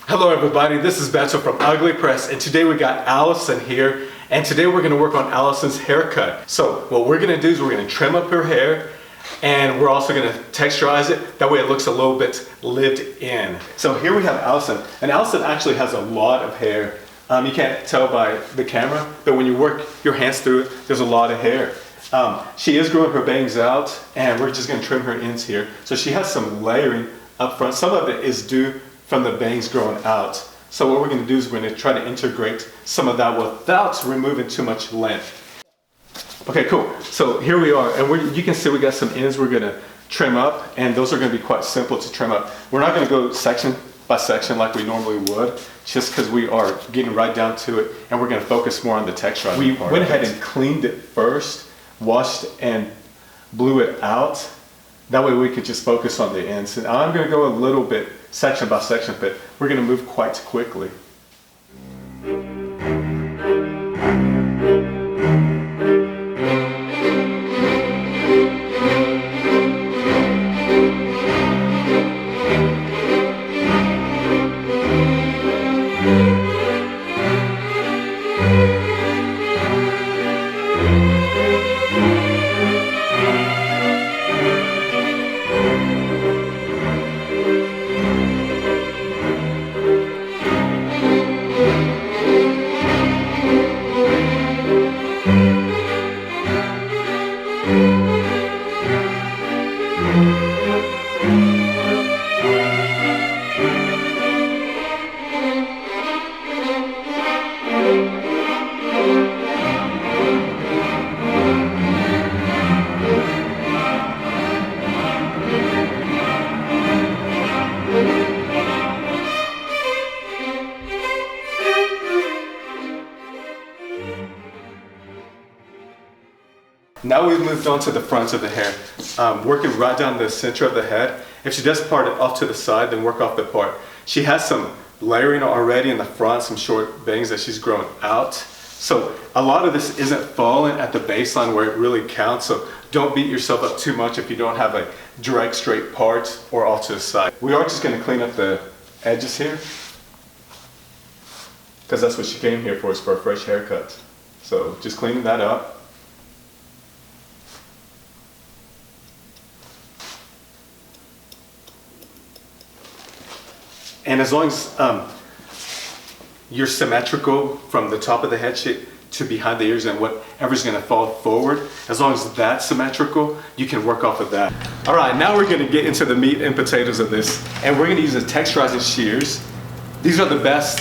Hello everybody, this is Beto from Uglypress, and today we got Allison here, and today we're going to work on Allison's haircut. So what we're going to do is we're going to trim up her hair, and we're also going to texturize it. That way it looks a little bit lived in. So here we have Allison, and Allison actually has a lot of hair. You can't tell by the camera, but when you work your hands through it, there's a lot of hair. She is growing her bangs out, and we're just going to trim her ends here. So she has some layering up front. Some of it is due from the bangs growing out. So what we're going to do is we're going to try to integrate some of that without removing too much length. Okay, cool. So here we are, and you can see we got some ends we're going to trim up, and those are going to be quite simple to trim up. We're not going to go section by section like we normally would, just because we are getting right down to it, and we're going to focus more on the texture. We went ahead and cleaned it first, washed and blew it out. That way we could just focus on the ends. And I'm going to go a little bit section by section, but we're going to move quite quickly. Now we've moved on to the front of the hair, working right down the center of the head. If she does part it off to the side, then work off the part. She has some layering already in the front, some short bangs that she's grown out. So a lot of this isn't falling at the baseline where it really counts, so don't beat yourself up too much if you don't have a direct straight part or off to the side. We are just going to clean up the edges here, because that's what she came here for, is for a fresh haircut. So just cleaning that up. And as long as you're symmetrical from the top of the head shape to behind the ears and whatever's going to fall forward, as long as that's symmetrical, you can work off of that. All right, now we're going to get into the meat and potatoes of this, and we're going to use the Texturizing Shears. These are the best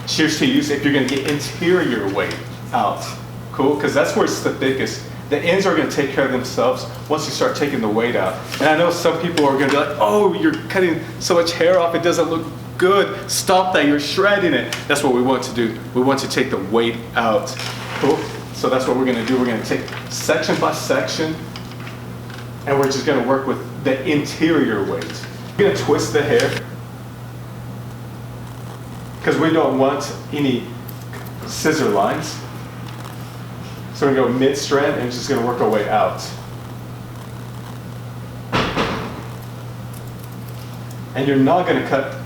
shears to use if you're going to get interior weight out. Cool, because that's where it's the thickest. The ends are going to take care of themselves once you start taking the weight out. And I know some people are going to be like, oh, you're cutting so much hair off, it doesn't look good. Stop that, you're shredding it. That's what we want to do. We want to take the weight out. Cool. So that's what we're going to do. We're going to take section by section, and we're just going to work with the interior weight. We're going to twist the hair, because we don't want any scissor lines. So we're going to go mid-strand and just going to work our way out. And you're not going to cut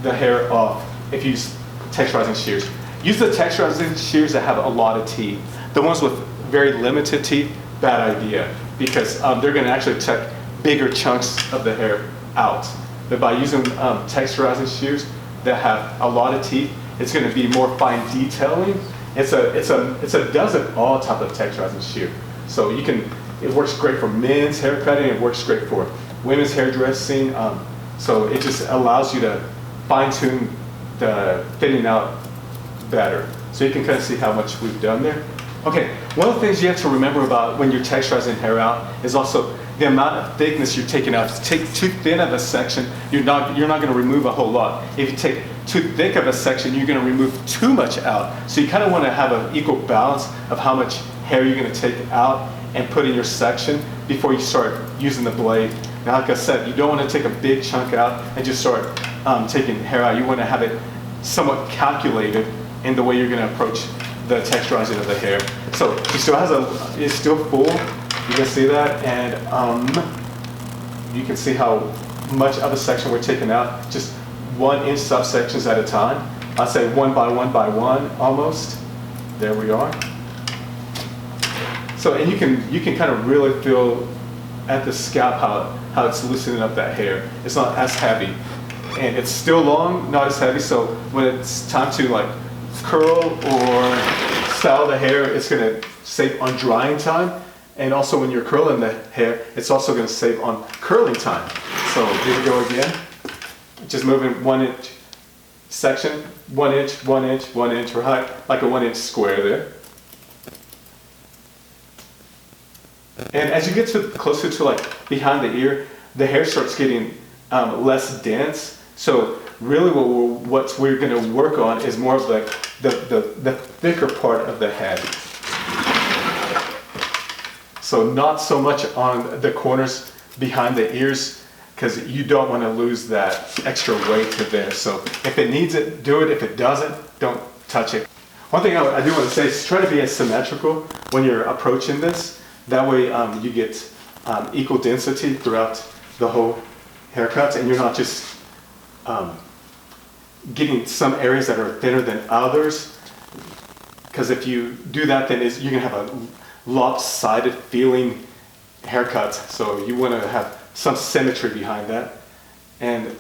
the hair off if you use texturizing shears. Use the texturizing shears that have a lot of teeth. The ones with very limited teeth, bad idea, because they're going to actually take bigger chunks of the hair out. But by using texturizing shears that have a lot of teeth, it's going to be more fine detailing. It's a does it all type of texturizing shear. So it works great for men's hair cutting, it works great for women's hairdressing. So it just allows you to fine tune the fitting out better. So you can kind of see how much we've done there. Okay, one of the things you have to remember about when you're texturizing hair out is also the amount of thickness you're taking out. If you take too thin of a section, you're not going to remove a whole lot. If you take too thick of a section, you're going to remove too much out. So you kind of want to have an equal balance of how much hair you're going to take out and put in your section before you start using the blade. Now, like I said, you don't want to take a big chunk out and just start taking hair out. You want to have it somewhat calculated in the way you're going to approach the texturizing of the hair. So she still has it's still full. You can see that, and you can see how much of a section we're taking out. Just 1-inch subsections at a time. I'd say 1 by 1 by 1 almost. There we are. So, and you can kind of really feel at the scalp how it's loosening up that hair. It's not as heavy, and it's still long, not as heavy. So when it's time to like curl or style the hair, it's going to save on drying time. And also when you're curling the hair, it's also going to save on curling time. So here we go again. Just moving 1-inch section, 1 inch, 1 inch, 1 inch, right? Like a 1-inch square there. And as you get closer to like behind the ear, the hair starts getting less dense. So really what we're going to work on is more of like the thicker part of the head. So not so much on the corners behind the ears, because you don't want to lose that extra weight to there. So if it needs it, do it. If it doesn't, don't touch it. One thing I do want to say is try to be as symmetrical when you're approaching this. That way you get equal density throughout the whole haircut, and you're not just getting some areas that are thinner than others. Because if you do that, then you're going to have a lopsided feeling haircut. So you want to have some symmetry behind that. And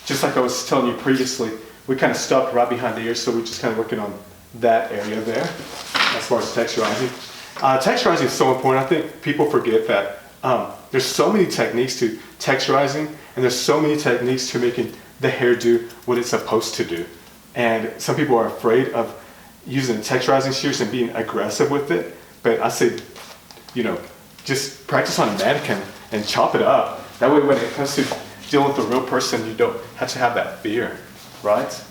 just like I was telling you previously, we kind of stopped right behind the ears, so we're just kind of working on that area there as far as texturizing. Texturizing is so important. I think people forget that there's so many techniques to texturizing, and there's so many techniques to making the hair do what it's supposed to do. And some people are afraid of using texturizing shears and being aggressive with it. But I say, you know, just practice on a mannequin and chop it up. That way when it comes to dealing with a real person, you don't have to have that fear, right?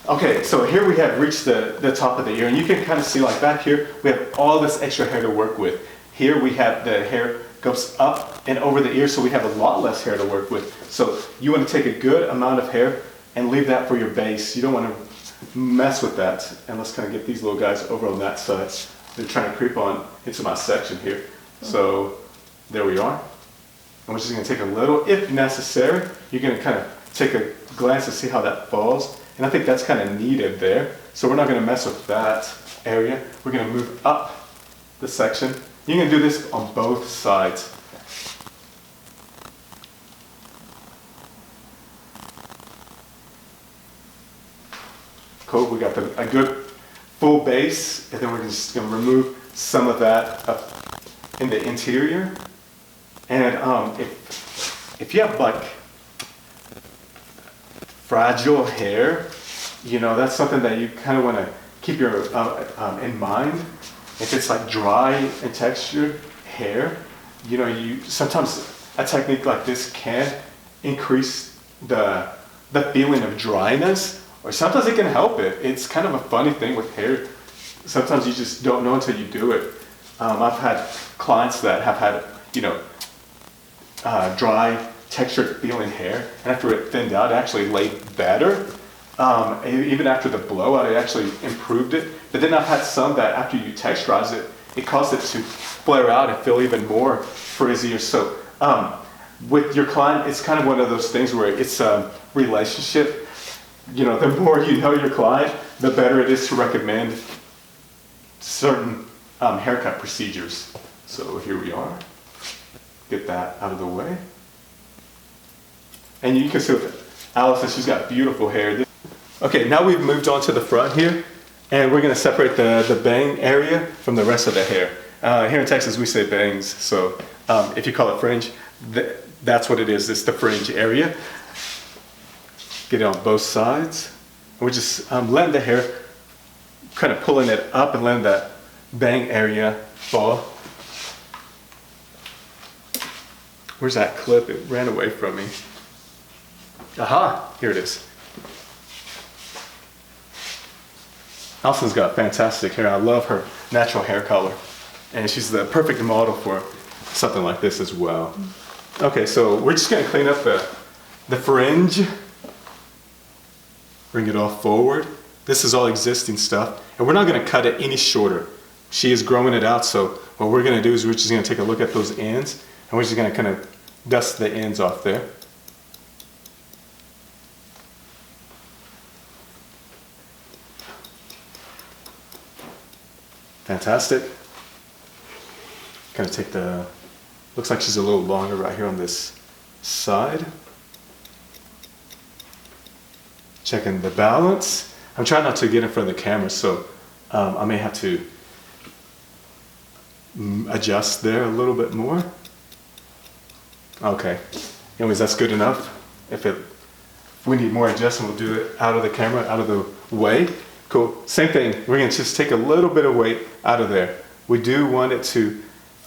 Okay, so here we have reached the top of the ear, and you can kind of see like back here, we have all this extra hair to work with. Here we have the hair goes up and over the ear, so we have a lot less hair to work with. So you want to take a good amount of hair and leave that for your base. You don't want to mess with that. And let's kind of get these little guys over on that side. They're trying to creep on into my section here. So there we are. And we're just going to take a little, if necessary. You're going to kind of take a glance to see how that falls. And I think that's kind of needed there. So we're not going to mess with that area. We're going to move up the section. You can do this on both sides. Cool, we got a good full base, and then we're just going to remove some of that up in the interior. And if you have like fragile hair, you know, that's something that you kind of want to keep your in mind. If it's like dry and textured hair, you know, sometimes a technique like this can increase the feeling of dryness, or sometimes it can help it. It's kind of a funny thing with hair. Sometimes you just don't know until you do it. I've had clients that have had, you know, dry, textured feeling hair, and after it thinned out, it actually laid better. Even after the blowout, it actually improved it. But then I've had some that after you texturize it, it caused it to flare out and feel even more frizzy. So with your client, it's kind of one of those things where it's a relationship. You know, the more you know your client, the better it is to recommend certain haircut procedures. So here we are. Get that out of the way. And you can see with Allison, she's got beautiful hair. Okay, now we've moved on to the front here, and we're going to separate the bang area from the rest of the hair. Here in Texas, we say bangs, so if you call it fringe, that's what it is. It's the fringe area. Get it on both sides. And we're just letting the hair, kind of pulling it up and letting that bang area fall. Where's that clip? It ran away from me. Aha, here it is. Allison's got fantastic hair. I love her natural hair color. And she's the perfect model for something like this as well. Okay, so we're just gonna clean up the fringe. Bring it all forward. This is all existing stuff. And we're not gonna cut it any shorter. She is growing it out, so what we're gonna do is we're just gonna take a look at those ends, and we're just gonna kind of dust the ends off there. Fantastic. Kind of take the, looks like she's a little longer right here on this side. Checking the balance. I'm trying not to get in front of the camera, so I may have to adjust there a little bit more. Okay. Anyways, that's good enough. If we need more adjustment, we'll do it out of the camera, out of the way. Cool. Same thing. We're going to just take a little bit of weight out of there. We do want it to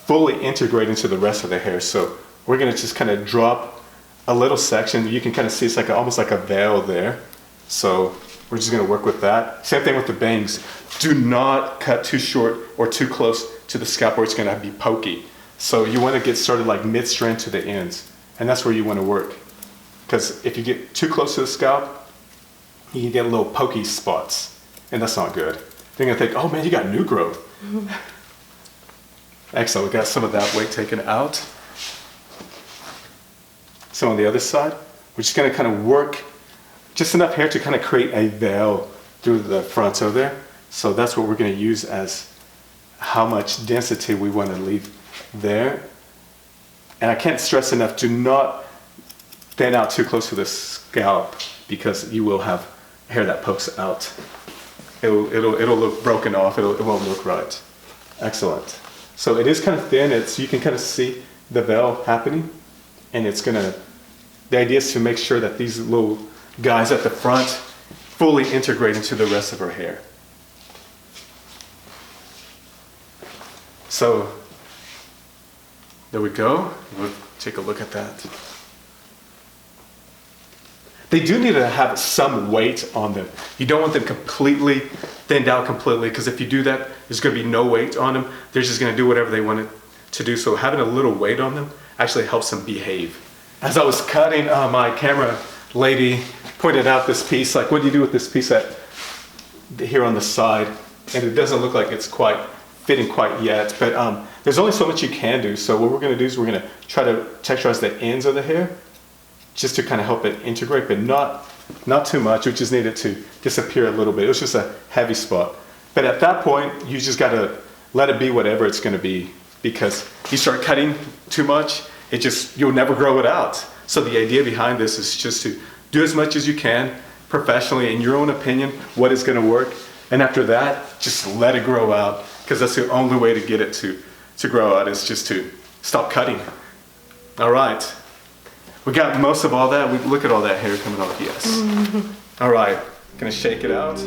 fully integrate into the rest of the hair, so we're going to just kind of drop a little section. You can kind of see it's like almost like a veil there. So we're just going to work with that. Same thing with the bangs. Do not cut too short or too close to the scalp where it's going to be pokey. So you want to get started like mid-strand to the ends, and that's where you want to work. Because if you get too close to the scalp, you can get little pokey spots, and that's not good. They're going to think, oh man, you got new growth. Excellent, we got some of that weight taken out. So on the other side, we're just going to kind of work just enough hair to kind of create a veil through the front of there. So that's what we're going to use as how much density we want to leave there. And I can't stress enough, do not thin out too close to the scalp, because you will have hair that pokes out. It'll look broken off, it won't look right. Excellent. So it is kind of thin, you can kind of see the veil happening, and the idea is to make sure that these little guys at the front fully integrate into the rest of her hair. So there we go. We'll take a look at that. They do need to have some weight on them. You don't want them completely thinned out completely, because if you do that, there's going to be no weight on them. They're just going to do whatever they want it to do. So having a little weight on them actually helps them behave. As I was cutting, my camera lady pointed out this piece, like, what do you do with this piece here on the side? And it doesn't look like it's quite fitting quite yet, but there's only so much you can do. So what we're going to do is we're going to try to texturize the ends of the hair just to kind of help it integrate, but not too much. We just need it to disappear a little bit. It was just a heavy spot. But at that point, you just got to let it be whatever it's going to be, because you start cutting too much, you'll never grow it out. So the idea behind this is just to do as much as you can professionally, in your own opinion, what is going to work. And after that, just let it grow out, because that's the only way to get it to grow out, is just to stop cutting. All right. We got most of all that. Look at all that hair coming off, yes. All right, gonna shake it out.